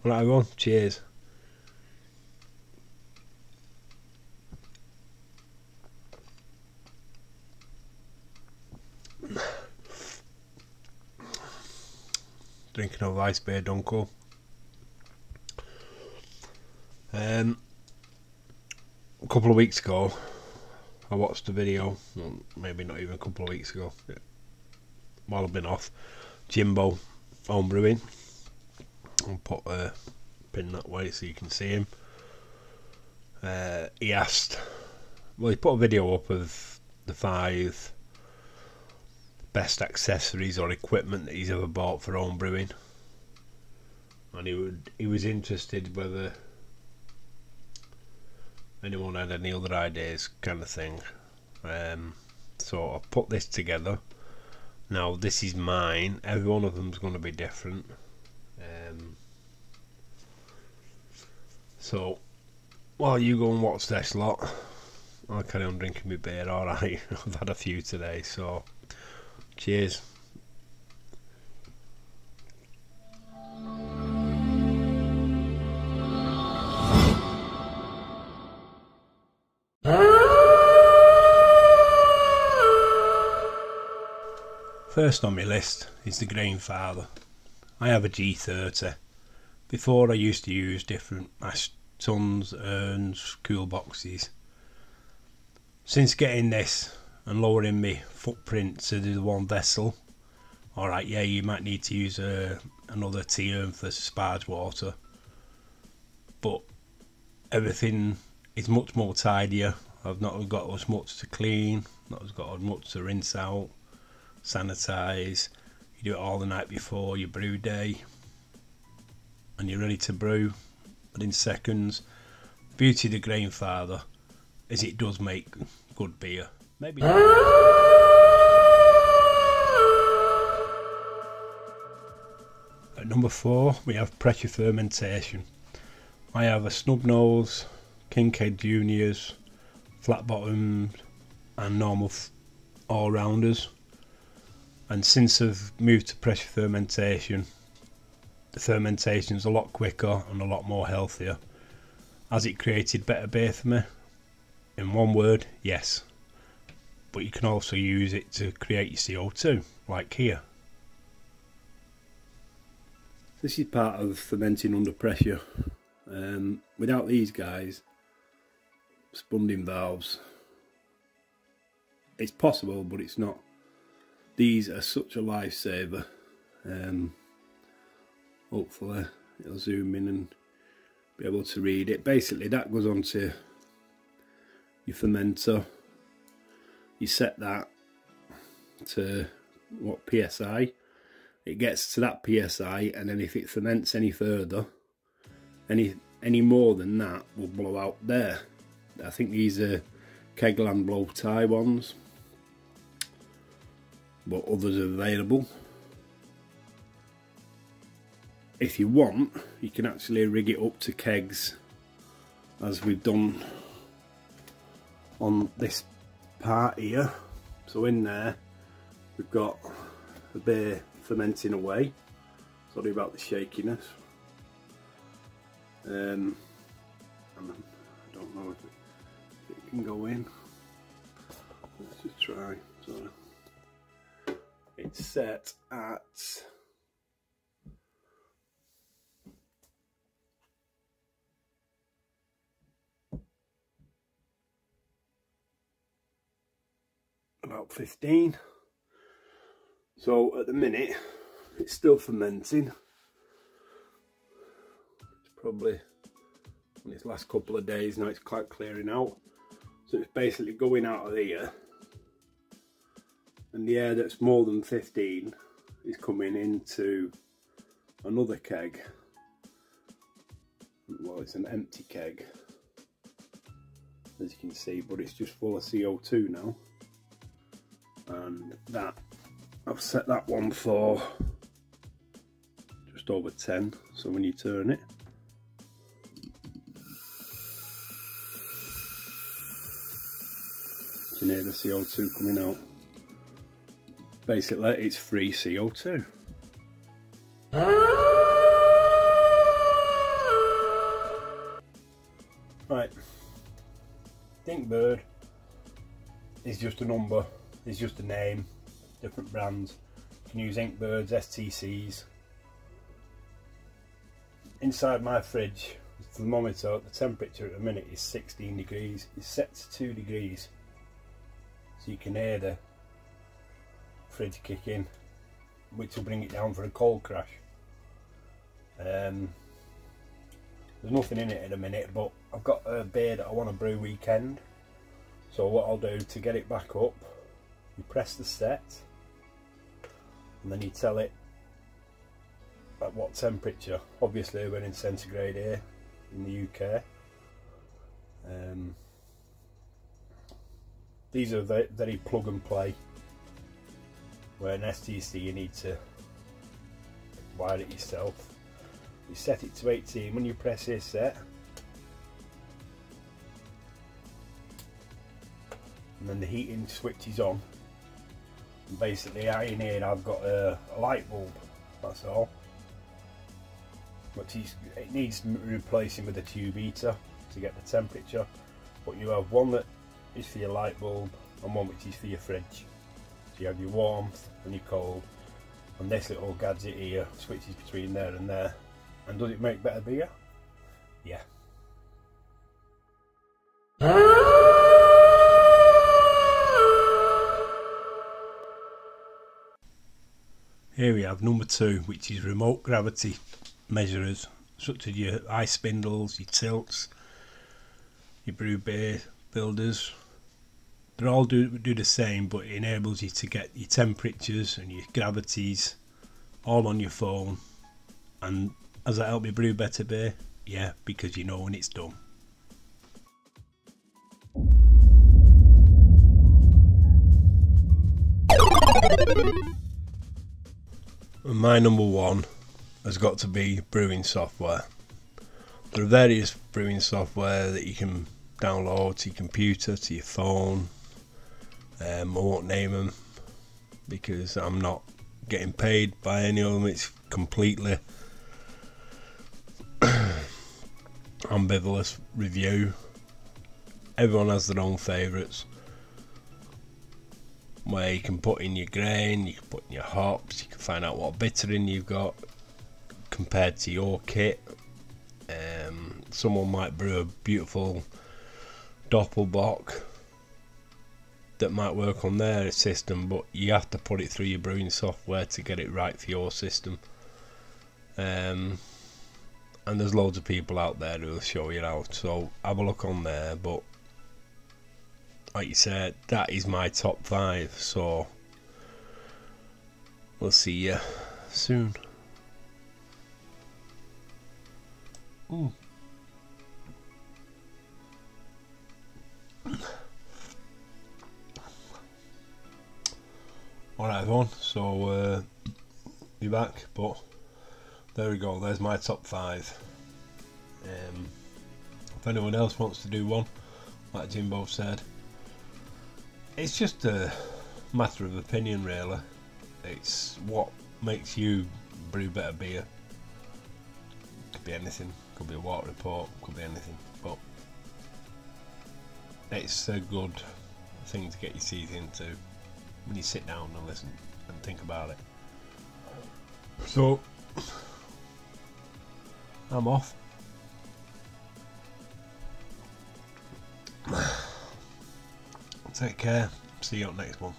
Right, everyone, cheers. Drinking of ice beer Dunkel. A couple of weeks ago, I watched a video, well, maybe not even a couple of weeks ago, while I've been off, Jimbo home brewing. I'll put a pin that way so you can see him. He asked, well, he put a video up of the 5 best accessories or equipment that he's ever bought for home brewing, and he was interested whether anyone had any other ideas, kind of thing. So I've put this together. Now this is mine, every one of them's going to be different. So while you go and watch this lot, I'll carry on drinking my beer. Alright, I've had a few today, so cheers. First on my list is the Grainfather. I have a G30. Before I used to use different ash tons, urns, cool boxes. Since getting this and lowering my footprint to the one vessel, alright, yeah, you might need to use another tea urn for sparge water, but everything is much more tidier. I've not got as much to clean, not as got as much to rinse out, sanitize. You do it all the night before your brew day and you're ready to brew within seconds. The beauty of the Grainfather is it does make good beer. Maybe not. At number 4 we have pressure fermentation. I have a snub nose, Kincaid Juniors, flat bottomed and normal all rounders, and since I've moved to pressure fermentation, the fermentation is a lot quicker and a lot more healthier. Has it created better beer for me? In one word, yes. But you can also use it to create your CO2, like here. This is part of fermenting under pressure. Without these guys, Spunding Valves, it's possible, but it's not. These are such a lifesaver. Hopefully it'll zoom in and be able to read it. Basically that goes onto your fermenter. You set that to what PSI. It gets to that PSI, and then if it ferments any further, any more than that will blow out there. I think these are Kegland blow tie ones, but others are available. If you want, you can actually rig it up to kegs, as we've done on this part here. So in there we've got the beer fermenting away. Sorry about the shakiness. And I don't know if it can go in. Let's just try. So it's set at about 15. So at the minute it's still fermenting. It's probably in its last couple of days now, it's quite clearing out. So it's basically going out of here, and the air that's more than 15 is coming into another keg. Well, it's an empty keg, as you can see, but it's just full of CO2 now. And that, I've set that one for just over 10, so when you turn it, you can hear the CO2 coming out. Basically it's free CO2. Inkbird is just a number, is just a name, different brands. You can use Inkbirds, STCs. Inside my fridge, the thermometer, the temperature at the minute is 16 degrees. It's set to 2 degrees, so you can hear the fridge kick in, which will bring it down for a cold crash. There's nothing in it at the minute, but I've got a beer that I want to brew weekend. So what I'll do to get it back up, you press the set and then you tell it at what temperature. Obviously we're in centigrade here in the UK. These are very plug and play, where an STC you need to wire it yourself. You set it to 18 when you press this set, and then the heating switch is on. And basically out in here I've got a light bulb, that's all. But it needs replacing with a tube heater to get the temperature. But you have one that is for your light bulb and one which is for your fridge. So you have your warmth and your cold, and this little gadget here switches between there and there. And does it make better beer? Yeah. Here we have number 2, which is remote gravity measurers, such as your ice spindles, your tilts, your brew beer builders. They all do the same, but it enables you to get your temperatures and your gravities all on your phone. And does that help you brew better beer? Yeah, because you know when it's done. And my number 1 has got to be Brewing Software. There are various brewing software that you can download to your computer, to your phone. I won't name them because I'm not getting paid by any of them. It's completely ambivalent review. Everyone has their own favourites, where you can put in your grain, you can put in your hops, you can find out what bittering you've got compared to your kit. Someone might brew a beautiful Doppelbock that might work on their system, but you have to put it through your brewing software to get it right for your system. And there's loads of people out there who will show you how, so have a look on there. But like you said, that is my top 5, so we'll see you soon. Ooh. Alright everyone, so be back, but there we go, there's my top 5. If anyone else wants to do one, like Jimbo said, it's just a matter of opinion really. It's what makes you brew better beer. Could be anything, could be a water report, could be anything, but it's a good thing to get your teeth into when you sit down and listen and think about it. So I'm off. Take care, see you on the next one.